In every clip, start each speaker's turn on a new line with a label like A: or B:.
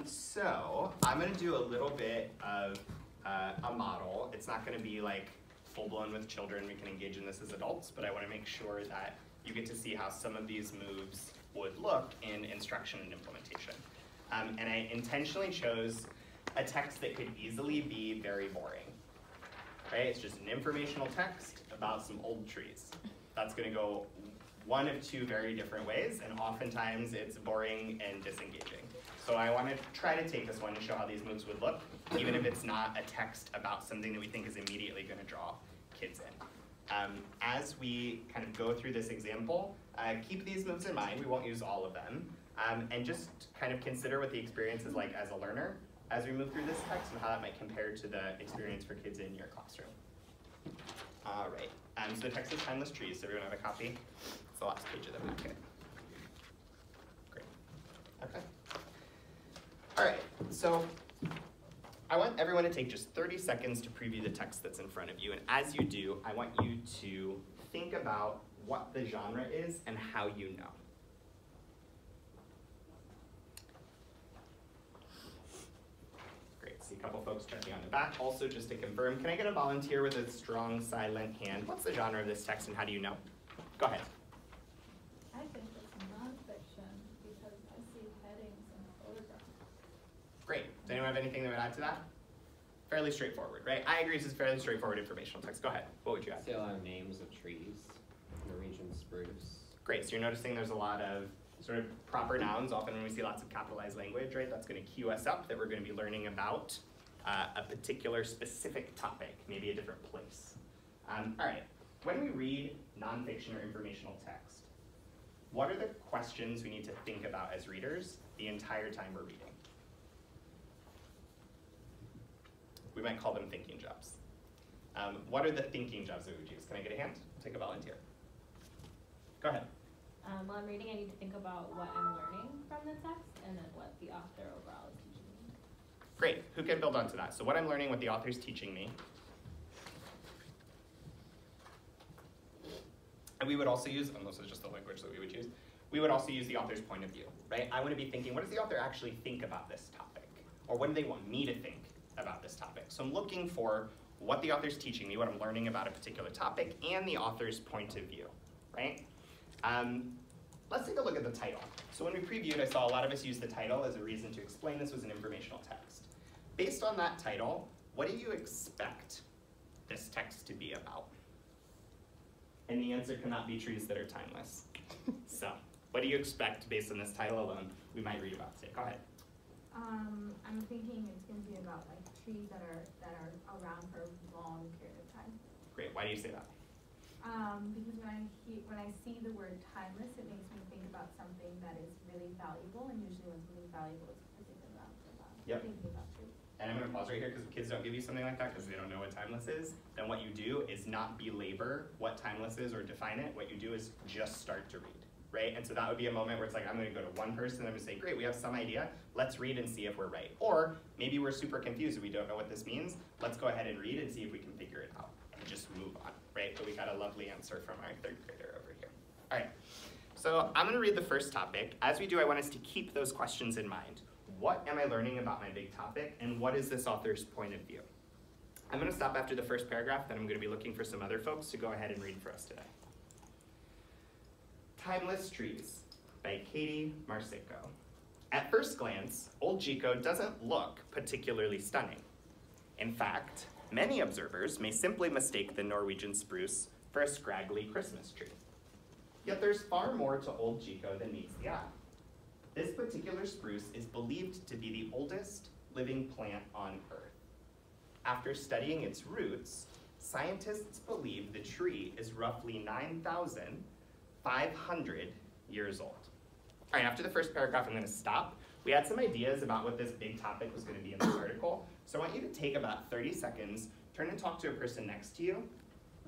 A: So I'm going to do a little bit of a model. It's not going to be like full-blown with children. We can engage in this as adults, but I want to make sure that you get to see how some of these moves would look in instruction and implementation. And I intentionally chose a text that could easily be very boring. Right? It's just an informational text about some old trees. That's going to go one of two very different ways, and oftentimes it's boring and disengaging. So I want to try to take this one and show how these moves would look, even if it's not a text about something that we think is immediately going to draw kids in. As we kind of go through this example, keep these moves in mind. We won't use all of them. And just kind of consider what the experience is like as a learner as we move through this text and how that might compare to the experience for kids in your classroom. All right, so the text is Timeless Trees. Does everyone have a copy? It's the last page of the packet. Great, okay. All right, so I want everyone to take just 30 seconds to preview the text that's in front of you. And as you do, I want you to think about what the genre is and how you know. See a couple folks checking on the back. Also, just to confirm, can I get a volunteer with a strong silent hand? What's the genre of this text and how do you know? Go ahead.
B: I think it's nonfiction because I see headings and photographs.
A: Great. Does anyone have anything that would add to that? Fairly straightforward, right? I agree, this is fairly straightforward informational text. Go ahead. What would you add?
C: I see a lot of names of trees, Norwegian spruce.
A: Great, so you're noticing there's a lot of sort of proper nouns. Often when we see lots of capitalized language, right, that's going to cue us up that we're going to be learning about a particular specific topic, maybe a different place. All right, when we read nonfiction or informational text, what are the questions we need to think about as readers the entire time we're reading? We might call them thinking jobs. What are the thinking jobs that we would use? Can I get a hand? Take a volunteer. Go ahead.
D: While I'm reading, I need to think about what I'm learning from the text and then what the author overall is teaching me.
A: Great. Who can build onto that? So what I'm learning, what the author's teaching me. And we would also use, and this is just the language that we would use, we would also use the author's point of view, right? I want to be thinking, what does the author actually think about this topic? Or what do they want me to think about this topic? So I'm looking for what the author's teaching me, what I'm learning about a particular topic, and the author's point of view, right? Let's take a look at the title. So when we previewed, I saw a lot of us use the title as a reason to explain this was an informational text. Based on that title, what do you expect this text to be about? And the answer cannot be trees that are timeless. So, what do you expect based on this title alone we might read about today? Go ahead.
B: I'm thinking it's going to be about like trees that are around for a long period of time.
A: Great. Why do you say that?
B: Because when I see the word timeless, it makes me think about something that is really valuable, and usually when something's valuable, it's particularly about thinking about trees.
A: And I'm going to pause right here because if kids don't give you something like that because they don't know what timeless is, then what you do is not belabor what timeless is or define it. What you do is just start to read, right? And so that would be a moment where it's like, I'm going to go to one person and I'm going to say, great, we have some idea. Let's read and see if we're right. Or maybe we're super confused and we don't know what this means. Let's go ahead and read and see if we can figure it out and just move on, right? But we got a lovely answer from our third grader over here. All right, so I'm going to read the first topic. As we do, I want us to keep those questions in mind. What am I learning about my big topic, and what is this author's point of view? I'm going to stop after the first paragraph, then I'm going to be looking for some other folks to go ahead and read for us today. Timeless Trees by Katie Marsico. At first glance, Old Chico doesn't look particularly stunning. In fact, many observers may simply mistake the Norwegian spruce for a scraggly Christmas tree. Yet there's far more to Old Chico than meets the eye. This particular spruce is believed to be the oldest living plant on Earth. After studying its roots, scientists believe the tree is roughly 9,500 years old. All right, after the first paragraph, I'm going to stop. We had some ideas about what this big topic was going to be in this article, so I want you to take about 30 seconds, turn and talk to a person next to you.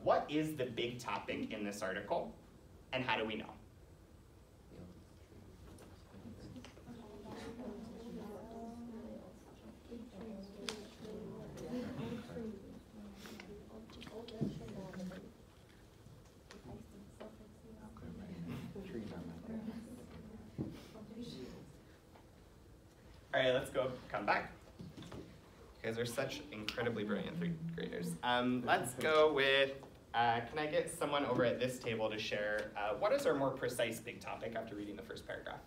A: What is the big topic in this article, and how do we know? All right, let's come back. You guys are such incredibly brilliant third graders. Let's go with, can I get someone over at this table to share, what is our more precise big topic after reading the first paragraph?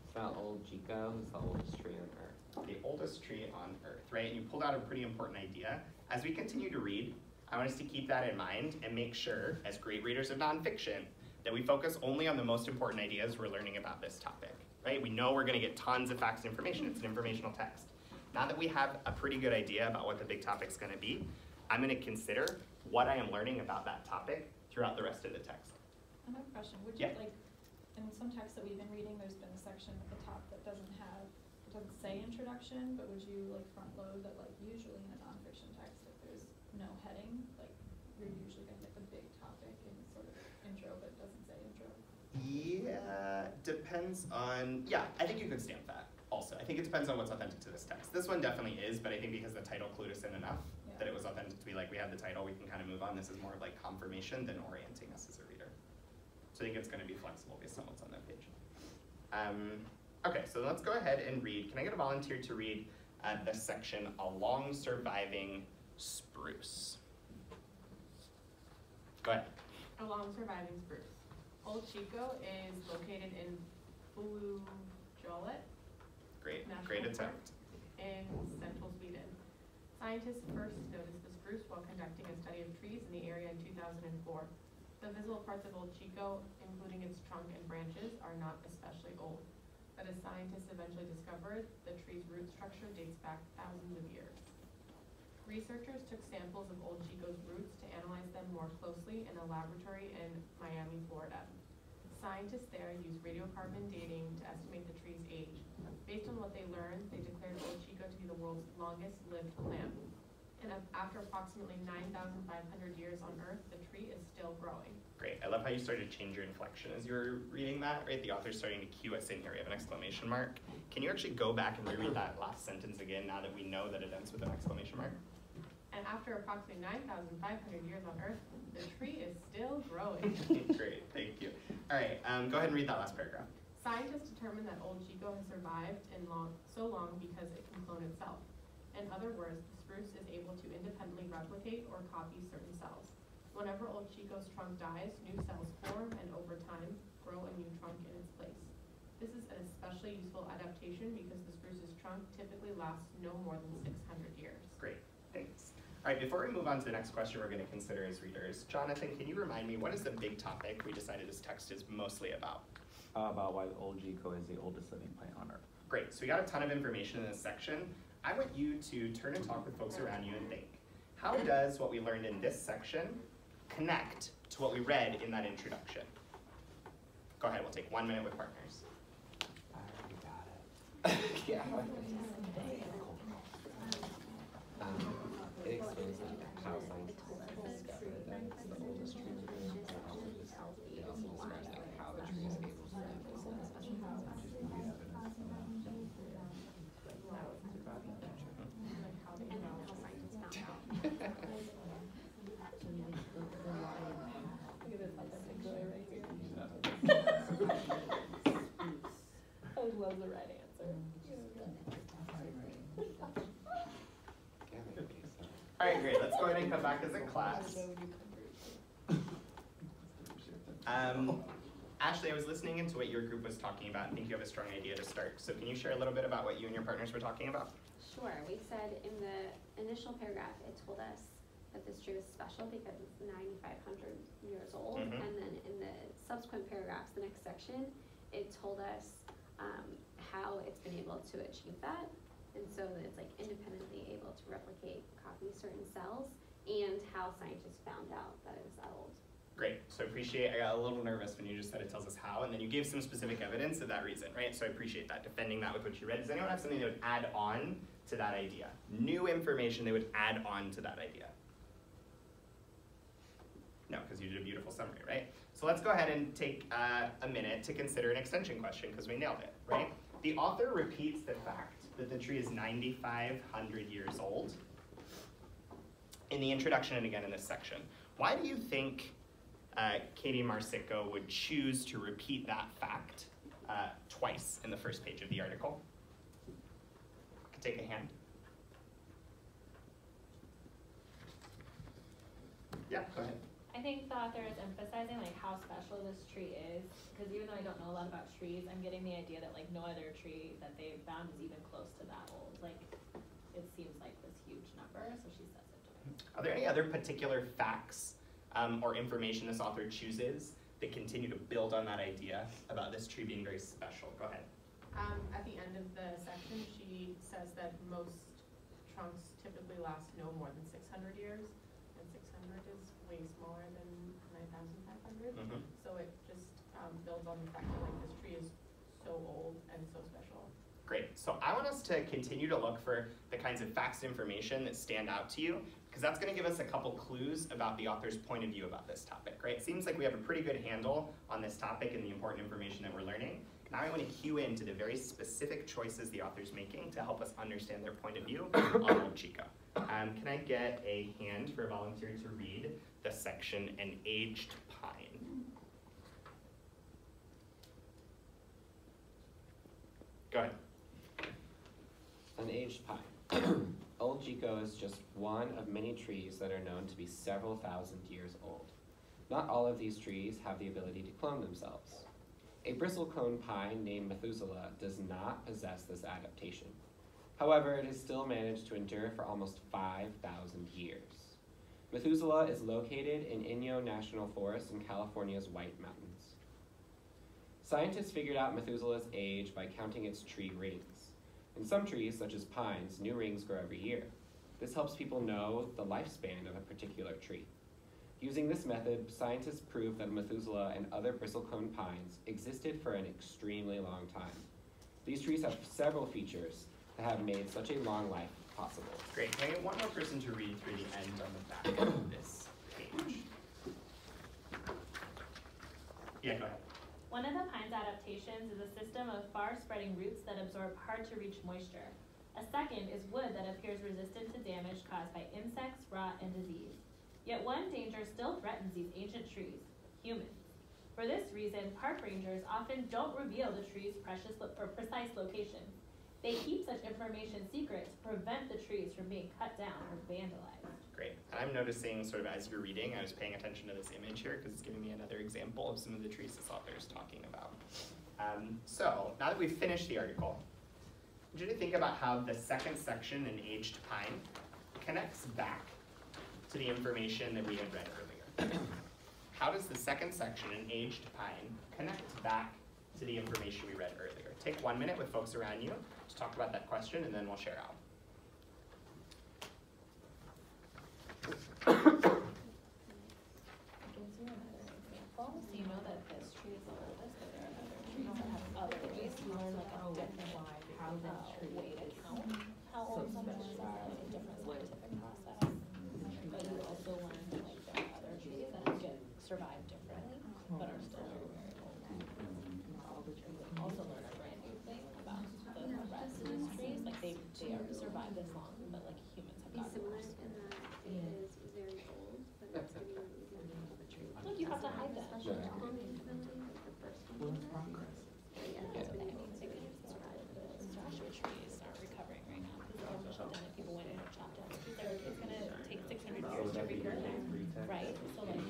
C: It's about old Chico, who's the oldest tree on Earth.
A: The oldest tree on Earth, right? And you pulled out a pretty important idea. As we continue to read, I want us to keep that in mind and make sure, as great readers of nonfiction, that we focus only on the most important ideas we're learning about this topic, right? We know we're gonna get tons of facts and information. It's an informational text. Now that we have a pretty good idea about what the big topic's gonna be, I'm gonna consider what I am learning about that topic throughout the rest of the text.
E: I have a question. Would you,
A: Yeah.
E: like, in some texts that we've been reading, there's been a section at the top that doesn't say introduction, but would you, like, front load that, like, usually in a nonfiction text, if there's no heading, like, you're usually gonna get the big topic in sort of intro, but it doesn't say intro?
A: Yeah, depends on, yeah, I think you could stamp that also. I think it depends on what's authentic to this text. This one definitely is, but I think because the title clued us in enough that it was authentic to be like, we have the title, we can kind of move on. This is more of like confirmation than orienting us as a reader. So I think it's gonna be flexible based on what's on that page. Okay, so let's go ahead and read. Can I get a volunteer to read the section Along Surviving Spruce? Go ahead.
F: Along Surviving Spruce. Old Chico is located in Ulujalet
A: Great,
F: National
A: great
F: Park
A: attempt.
F: in central Sweden. Scientists first noticed the spruce while conducting a study of trees in the area in 2004. The visible parts of Old Chico, including its trunk and branches, are not especially old. But as scientists eventually discovered, the tree's root structure dates back thousands of years. Researchers took samples of Old Chico's roots to analyze them more closely in a laboratory in Miami, Florida. Scientists there used radiocarbon dating to estimate the tree's age. Based on what they learned, they declared Old Chico to be the world's longest lived plant. And after approximately 9,500 years on Earth, the tree is still growing.
A: Great, I love how you started to change your inflection as you were reading that, right? The author's starting to cue us in here, we have an exclamation mark. Can you actually go back and reread that last sentence again now that we know that it ends with an exclamation mark?
F: And after approximately 9,500 years on Earth, the tree is still growing.
A: Great, thank you. All right, go ahead and read that last paragraph.
F: Scientists determined that Old Chico has survived so long because it can clone itself. In other words, the spruce is able to independently replicate or copy certain cells. Whenever Old Chico's trunk dies, new cells form and over time grow a new trunk in its place. This is an especially useful adaptation because the spruce's trunk typically lasts no more than 600 years.
A: Great, thanks. All right, before we move on to the next question we're going to consider as readers, Jonathan, can you remind me, what is the big topic we decided this text is mostly about?
G: About why Old Chico is the oldest living plant on Earth.
A: Great, so we got a ton of information in this section. I want you to turn and talk with folks around you and think, how does what we learned in this section connect to what we read in that introduction? Go ahead, we'll take 1 minute with partners.
G: I already got it.
A: Yeah.
C: It explains how scientists discovered that it's the oldest tree on Earth. It also describes like how the tree is able to live this long.
E: I love the right answer.
A: All right, great, let's go ahead and come back as a class. Ashley, I was listening into what your group was talking about and think you have a strong idea to start. So can you share a little bit about what you and your partners were talking about?
H: Sure. We said in the initial paragraph, it told us that this tree was special because it's 9,500 years old.
A: Mhm.
H: And then in the subsequent paragraphs, the next section, it told us how it's been able to achieve that. And so that it's like independently able to replicate, copy certain cells, and how scientists found out that it was that old.
A: Great, so I got a little nervous when you just said it tells us how, and then you gave some specific evidence of that reason, right? So I appreciate that, defending that with what you read. Does anyone have something they would add on to that idea? New information they would add on to that idea? No, because you did a beautiful summary, right? So let's go ahead and take a minute to consider an extension question, because we nailed it, right? The author repeats the fact that the tree is 9,500 years old in the introduction and again in this section. Why do you think Katie Marsico would choose to repeat that fact twice in the first page of the article?
D: author is emphasizing like how special this tree is, because even though I don't know a lot about trees, I'm getting the idea that like no other tree that they've found is even close to that old. Like, it seems like this huge number, so she says it to me.
A: Are there any other particular facts or information this author chooses that continue to build on that idea about this tree being very special? Go ahead.
F: At the end of the section, she says that most trunks typically last no more than 600 years, and 600 is way smaller than 9,500.
A: Mm-hmm.
F: So it just builds on the fact that like this tree is so old and so special.
A: Great. So I want us to continue to look for the kinds of facts and information that stand out to you, because that's going to give us a couple clues about the author's point of view about this topic, right? It seems like we have a pretty good handle on this topic and the important information that we're learning. Now I want to cue into the very specific choices the author's making to help us understand their point of view on Old Chico. Can I get a hand for a volunteer to read the section An Aged Pine? Go ahead.
C: An aged pine. Old Chico is just one of many trees that are known to be several thousand years old. Not all of these trees have the ability to clone themselves. A bristlecone pine named Methuselah does not possess this adaptation. However, it has still managed to endure for almost 5,000 years. Methuselah is located in Inyo National Forest in California's White Mountains. Scientists figured out Methuselah's age by counting its tree rings. In some trees, such as pines, new rings grow every year. This helps people know the lifespan of a particular tree. Using this method, scientists proved that Methuselah and other bristlecone pines existed for an extremely long time. These trees have several features that have made such a long life possible.
A: Great. Can I get one more person to read through the end on the back of this page? Yeah, go ahead.
D: One of the pine's adaptations is a system of far-spreading roots that absorb hard-to-reach moisture. A second is wood that appears resistant to damage caused by insects, rot, and disease. Yet one danger still threatens these ancient trees: humans. For this reason, park rangers often don't reveal the tree's precise location. They keep such information secret to prevent the trees from being cut down or vandalized.
A: Great. And I'm noticing sort of as you're reading, I was paying attention to this image here because it's giving me another example of some of the trees this author is talking about. So now that we've finished the article, I want you to think about how the second section, An Aged Pine, connects back to the information that we had read earlier. How does the second section, An Aged Pine, connect back to the information we read earlier? Take 1 minute with folks around you to talk about that question, and then we'll share out.
D: So you know that this tree is the oldest, but there are other trees that have other ways to learn like a different way to count how old some trees are, like a different scientific process. But you also learn that like there are other trees that can survive differently, but are still very, very old. Also learn a brand new thing about the rest of these trees, like they are survived this long, but like humans have
H: Be
D: gotten
H: similar
D: worse.
H: in that it is very old, but it's getting easier to tell the tree.
D: Look, you have to hide that.
H: Special cloning ability, like the first one. But yeah,
D: That's
H: it's
D: what
H: been
D: that
H: able
D: means.
H: to
D: It means that
H: survive
D: the
H: this.
D: joshua trees aren't recovering right now because all the shut down and people went in and chopped down. They're like, it's gonna take 600 years to regrow them, right? So like,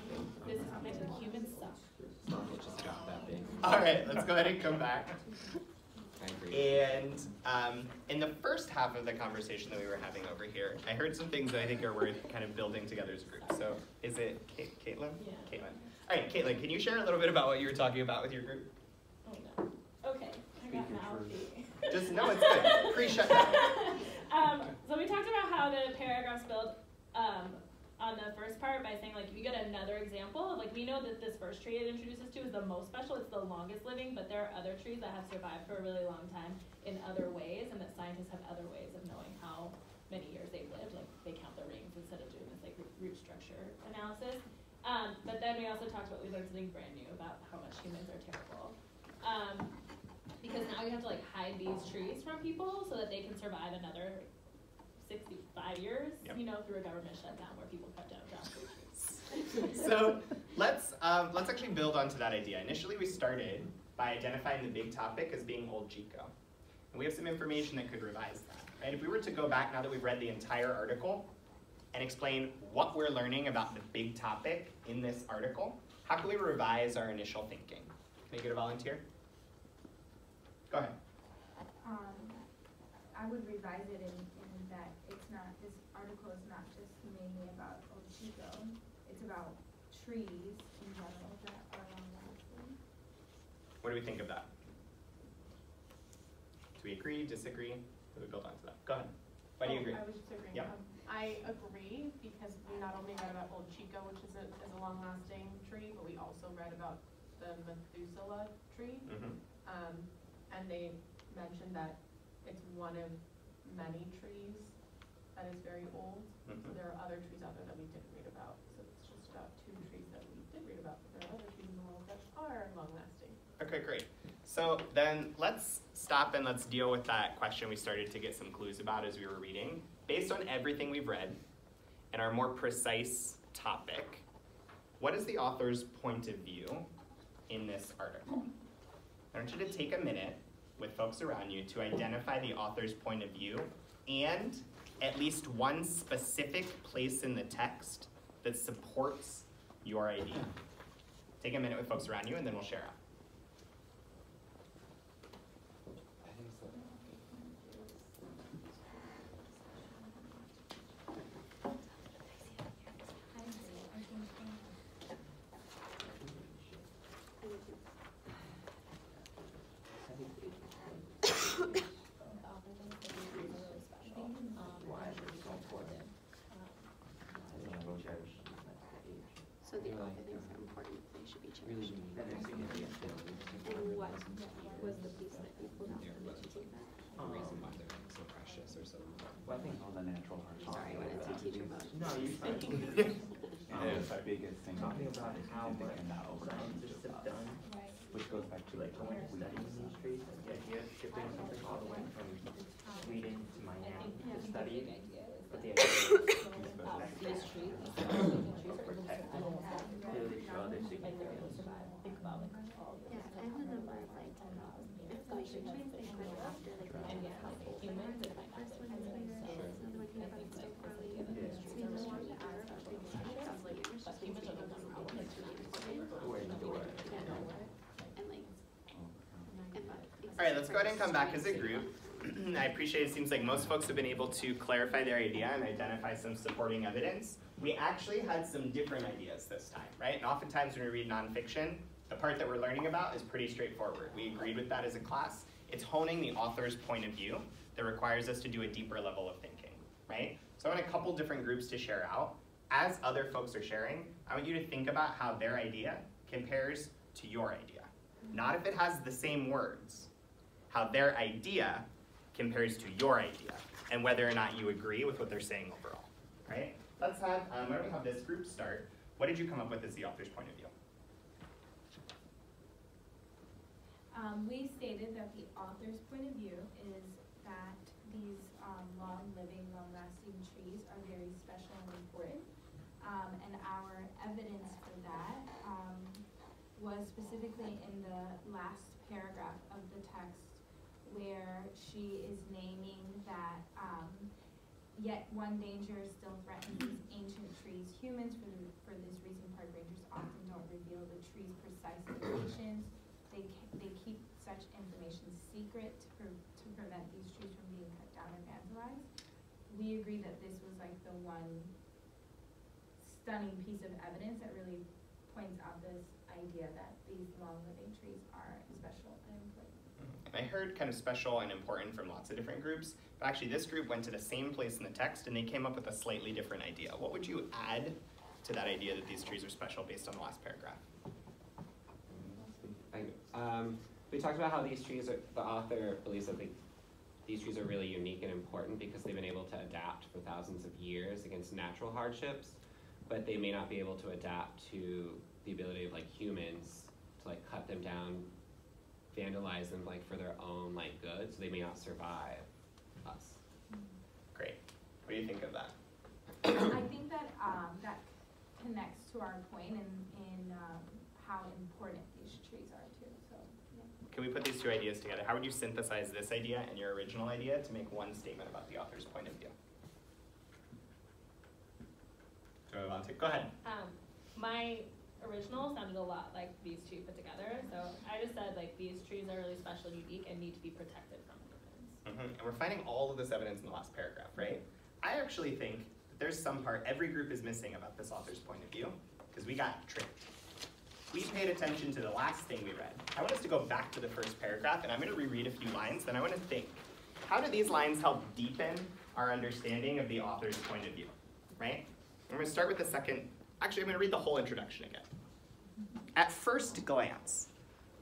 D: this is connected. Humans suck.
C: It just got that big.
A: All right, let's go ahead and come back.
C: I agree.
A: And in the first half of the conversation that we were having over here, I heard some things that I think are worth kind of building together as a group. So is it Caitlin?
D: Yeah.
A: Caitlin. All right, Caitlin, can you share a little bit about what you were talking about with your group?
D: Oh no. Okay, I got mouthy.
A: Just, no, it's good. Pre-shutdown.
D: So we talked about how the paragraphs build on the first part by saying like if you get another example, like we know that this first tree it introduces to is the most special, it's the longest living, but there are other trees that have survived for a really long time in other ways, and that scientists have other ways of knowing how many years they've lived, like they count the rings instead of doing this like root structure analysis. But then we also talked about, we learned something brand new about how much humans are terrible. Because now we have to like hide these trees from people so that they can survive another 65 years,
A: Yep.
D: you know, through a government shutdown where people cut down trees.
A: So let's actually build onto that idea. Initially, we started by identifying the big topic as being Old Chico. And we have some information that could revise that. Right? If we were to go back now that we've read the entire article, and explain what we're learning about the big topic in this article, how can we revise our initial thinking? Can I get a volunteer? Go ahead.
B: I would revise it in that it's not, this article is not just mainly about Old Chico, it's about trees in general that are long lasting.
A: What do we think of that? Do we agree, disagree? Do we build onto that? Go ahead. Why do you agree?
F: I was just agreeing.
A: Yeah.
F: I agree because we not only read about Old Chico, which is a long-lasting tree, but we also read about the Methuselah tree.
A: Mm-hmm.
F: And they mentioned that it's one of many trees that is very old. So there are other trees out there that we didn't read about. So it's just about 2 trees that we did read about, but there are other trees in the world that are long-lasting.
A: Okay, great. So then let's stop and let's deal with that question we started to get some clues about as we were reading. Based on everything we've read and our more precise topic, what is the author's point of view in this article? I want you to take a minute with folks around you to identify the author's point of view and at least one specific place in the text that supports your idea. Take a minute with folks around you and then we'll share out.
H: So the author thinks are important, they should be cherished. And what was the piece that you pulled out? Did you take that?
C: The reason why they're so precious or so important.
G: Well, I think all the natural hardships.
H: Sorry, what is the teacher mode?
G: No, you're fine. The biggest thing
I: Talking about how much
G: and not overcoming
I: scientists have done,
G: which goes back to
I: like going and studying these trees, and the idea of shipping something all the way from Sweden to Miami to study it. But the idea is this goes back to protect it, clearly show their significance.
H: Yeah, I have a number of like exclamation points that come after like the humans. The first one is where another one here about still growing. So we know what our sounds like it's just being taken from our and like
A: All right, let's go ahead and come back as a group. I appreciate it seems like most folks have been able to clarify their idea and identify some supporting evidence. We actually had some different ideas this time, right? And oftentimes when we read nonfiction, the part that we're learning about is pretty straightforward. We agreed with that as a class. It's honing the author's point of view that requires us to do a deeper level of thinking, right? So I want a couple different groups to share out. As other folks are sharing, I want you to think about how their idea compares to your idea. Not if it has the same words, how their idea compares to your idea, and whether or not you agree with what they're saying overall, right? Let's have, why don't we have this group start. What did you come up with as the author's point of view?
B: We stated that the author's point of view is that these long-living, long-lasting trees are very special and important. And our evidence for that was specifically in the last paragraph of the text where she is naming that yet one danger still threatens these ancient trees. Humans, for this reason, park rangers often don't reveal the tree's precise locations. They keep such information secret to prevent these trees from being cut down or vandalized. We agree that this was like the one stunning piece of evidence that really points out this idea that these long-living trees are special and important.
A: I heard kind of special and important from lots of different groups, but actually this group went to the same place in the text and they came up with a slightly different idea. What would you add to that idea that these trees are special based on the last paragraph?
C: We talked about how these trees are, the author believes that these trees are really unique and important because they've been able to adapt for thousands of years against natural hardships, but they may not be able to adapt to the ability of like humans to like cut them down, vandalize them like for their own like good, so they may not survive us.
A: Great. What do you think of that?
B: I think that that connects to our point in how important these trees are too. So, yeah.
A: Can we put these two ideas together? How would you synthesize this idea and your original idea to make one statement about the author's point of view? Do I want to? Go ahead.
D: My original sounded a lot like these two put together, so I just said like these trees are really special and unique and need to be protected from humans.
A: And we're finding all of this evidence in the last paragraph, right? I actually think that there's some part every group is missing about this author's point of view, because we got tricked. We paid attention to the last thing we read. I want us to go back to the first paragraph, and I'm going to reread a few lines, then I want to think, how do these lines help deepen our understanding of the author's point of view, right? I'm going to start with the second. Actually, I'm going to read the whole introduction again. At first glance,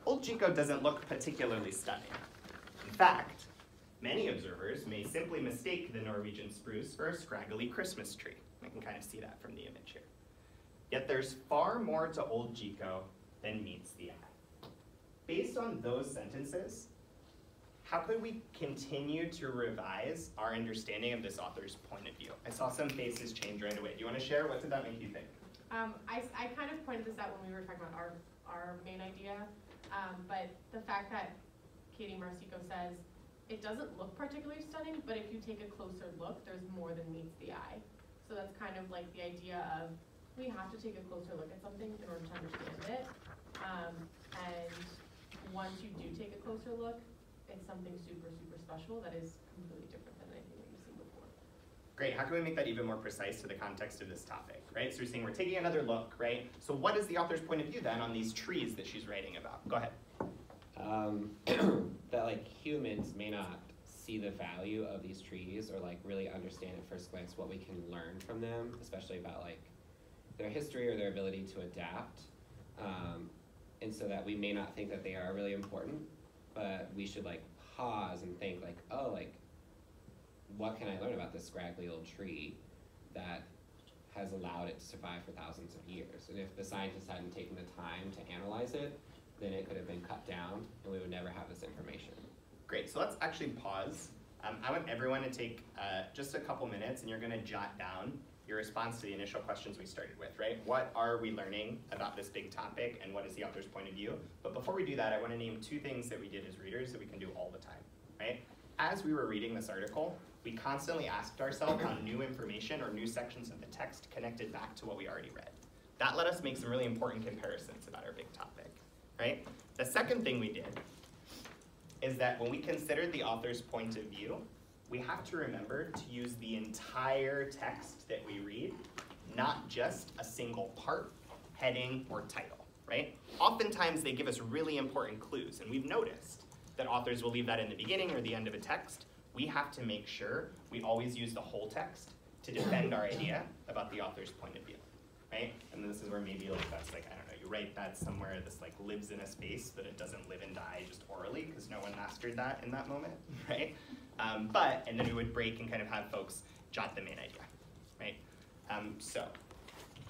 A: Old Chico doesn't look particularly stunning. In fact, many observers may simply mistake the Norwegian spruce for a scraggly Christmas tree. I can kind of see that from the image here. Yet there's far more to Old Chico than meets the eye. Based on those sentences, how could we continue to revise our understanding of this author's point of view? I saw some faces change right away. Do you want to share? What did that make you think?
F: I kind of pointed this out when we were talking about our main idea, but the fact that Katie Marcico says, it doesn't look particularly stunning, but if you take a closer look, there's more than meets the eye. So that's kind of like the idea of, we have to take a closer look at something in order to understand it. And once you do take a closer look, it's something super, super special that is completely different than anything that you've seen before.
A: Great, how can we make that even more precise to the context of this topic, right? So we're saying we're taking another look, right? So what is the author's point of view then on these trees that she's writing about? Go ahead.
C: That like humans may not see the value of these trees or like really understand at first glance what we can learn from them, especially about like their history or their ability to adapt. And so that we may not think that they are really important, but we should like pause and think like, oh, like what can I learn about this scraggly old tree that has allowed it to survive for thousands of years? And if the scientists hadn't taken the time to analyze it, then it could have been cut down and we would never have this information.
A: Great, so let's actually pause. I want everyone to take just a couple minutes and you're gonna jot down your response to the initial questions we started with, right? What are we learning about this big topic and what is the author's point of view? But before we do that, I wanna name two things that we did as readers that we can do all the time, right? As we were reading this article, we constantly asked ourselves how new information or new sections of the text connected back to what we already read. That let us make some really important comparisons about our big topic, right? The second thing we did is that when we considered the author's point of view, we have to remember to use the entire text that we read, not just a single part, heading, or title, right? Oftentimes they give us really important clues, and we've noticed that authors will leave that in the beginning or the end of a text. We have to make sure we always use the whole text to defend our idea about the author's point of view, right? And this is where maybe like that's like, I don't know, you write that somewhere this like lives in a space, but it doesn't live and die just orally because no one mastered that in that moment, right? And then we would break and kind of have folks jot the main idea, right? So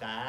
A: that